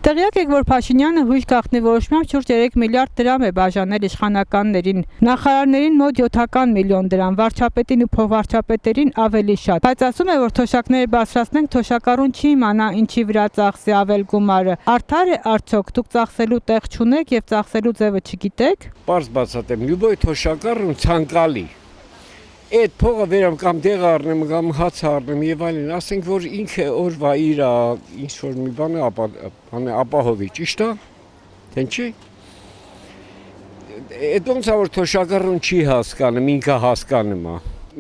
Տեղյակ եք, որ Փաշինյանը հույժ գաղտնի որոշմամբ շուրջ 3 միլիարդ դրամ է բաժանել իշխանականներին, նախարարներին մոտ 7 միլիոն դրամ, վարչապետին ու փոխվարչապետերին ավելի շատ, բայց ասում է, որ թոշակները բարձրացնենք, թոշակառուն չի իմանա ինչի վրա ծախսի ավել գումարը, արդար է արդյոք, դուք ծախսելու տեղ չունեք եւ ծախսելու ձևը չգիտեք։ Պարզ բացատրեմ, լյուբոյ թոշակառուն ցանկալի Այդ փողը վերամ կամ դեղ առնեմ, կամ հաց առնեմ եւ այլն, ասենք որ ինքը օրվա իր ինչ որ մի բան է ապահովի, ճիշտ է։ Թե չի։ Այդ ոնց է որ թոշակառուն չի հասկանում, ինքը հասկանում է։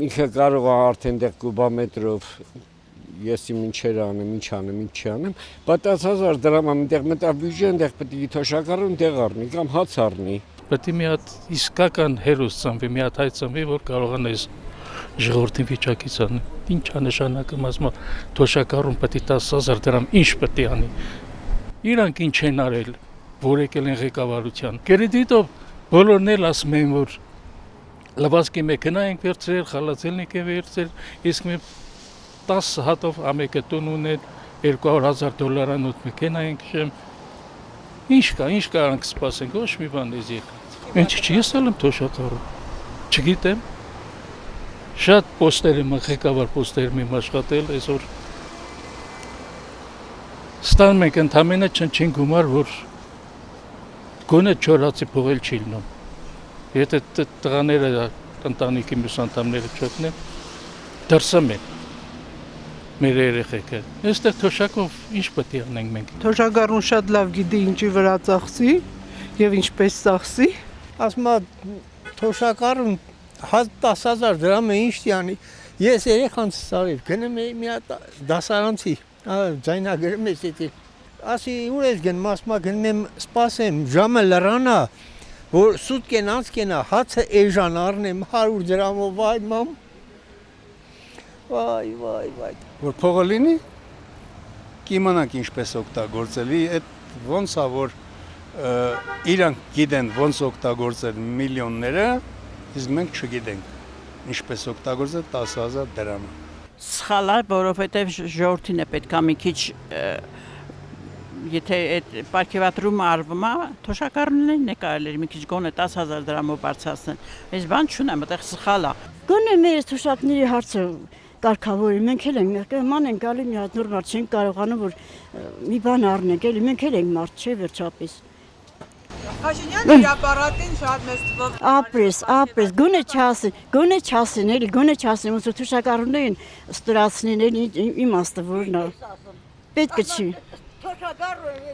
Ինքը կարող է արդեն դեղ կուբամետրով ես իմ ինչեր անեմ, ինչ անեմ, ինչ չանեմ, բայց 10,000 դրամ այնտեղ մտավ բյուջե, այնտեղ պետք է թոշակառուն դեղ առնի կամ հաց առնի։ Պետք է մի հատ իսկական հերոս ծնվի, մի հատ հայ ծնվի, որ կարողանա այս ժողովրդի վիճակից անի։ Ինչ է նշանակում, ասում եմ, թոշակառուն պետք է 10,000 դրամ ինչ պետք է անի։ Իրանք ինչ են արել, որ եկել են ղեկավարության։ Կրեդիտով բոլորն էլ ասում են, որ լվացքի մեքենա ենք վերցրել, խալացելնիկ են վերցրել, իսկ մի 10 հատով ամեկը տուն ունել, $200,000 մեքենա ենք շեմ։ Ինչ կարանք սպասենք, ոչ մի բան ես եկած։ Ինչ չի, ես ալեմ թոշակառուն, չգիտեմ, շատ պոստեր եմ, ղեկավար պոստեր եմ աշխատել, այսօր ստանում ենք ընդամենը չնչին գումար, որ գոնե չորացի փողել չի լինում։ Եթե տղաները, ընտանիքի մյուս անդամները չօգնեն, դրսում են մեր երեխեքը։ Այստեղ թոշակով ինչ պետք է անենք մենք։ Թոշակառուն շատ լավ գիտի ինչի վրա ծախսի եւ ինչպես ծախսի։ Ասում եմ թոշակառուն 10,000 դրամ է ինչ տանի։ Ես երեխանց ծաղիր գնում եմ մի հատ դասարանցի, ձայնագրում ես դիտի։ Ասի ուր ես գնում, ասում եմ գնում եմ սպասեմ, ժամը լրանա, որ սուտ կենաց կենա, հացը էժան առնեմ 100 դրամով, վայ մամ։ Վայ։ Որ փողը լինի, կիմանանք ինչպես օգտագործելի, այդ ոնց է որ իրանք գիտեն ոնց օգտագործել միլիոնները, իսկ մենք չգիտենք ինչպես օգտագործել 10,000 դրամը։ Սխալ է, որովհետև ժողովրդին է պետք է մի քիչ եթե այդ պարգևատրումը արվում է, թոշակառուներին է կարելի մի քիչ գոնե 10,000 դրամով բարձրացնել։ Այս բան չունեմ, այդտեղ սխալ է։ Գոնե մեր թոշակների հարցը կարգավորի, մենք էլ ենք ման ենք գալի մի հատ նոր մարդ չենք կարողանում որ մի բան առնենք, էլի մենք էլ ենք մարդ չէ վերջապես։ Փաշինյանը իր ապարատին շատ մեծ թվով ապրես, գոնե չասեն, էլի գոնե չասեն, ոնց որ թոշակառուներին ստորացնեն, էլի իմաստը որն է։ Պետք չի։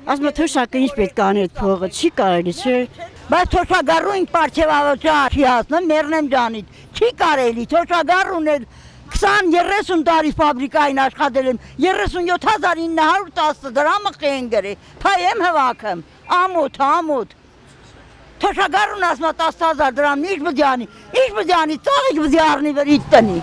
Ասում եմ թոշակը ինչ պետք է անի այդ փողը, չի կարելի, չէ։ Բայց թոշակառուն պարգևավորության չի հասնում, մեռնեմ ջանից։ Չի կարելի, թոշակառուն էլ 20-30 տարի ֆաբրիկային աշխատել եմ, 37,910 դրամը խեն գրի, փայեմ հվակեմ, ամոթ, թոշակառուն ասում 10,000 դրամ, ինչ բդյանի, ծաղիկ բդյարնի վր իտ տնի։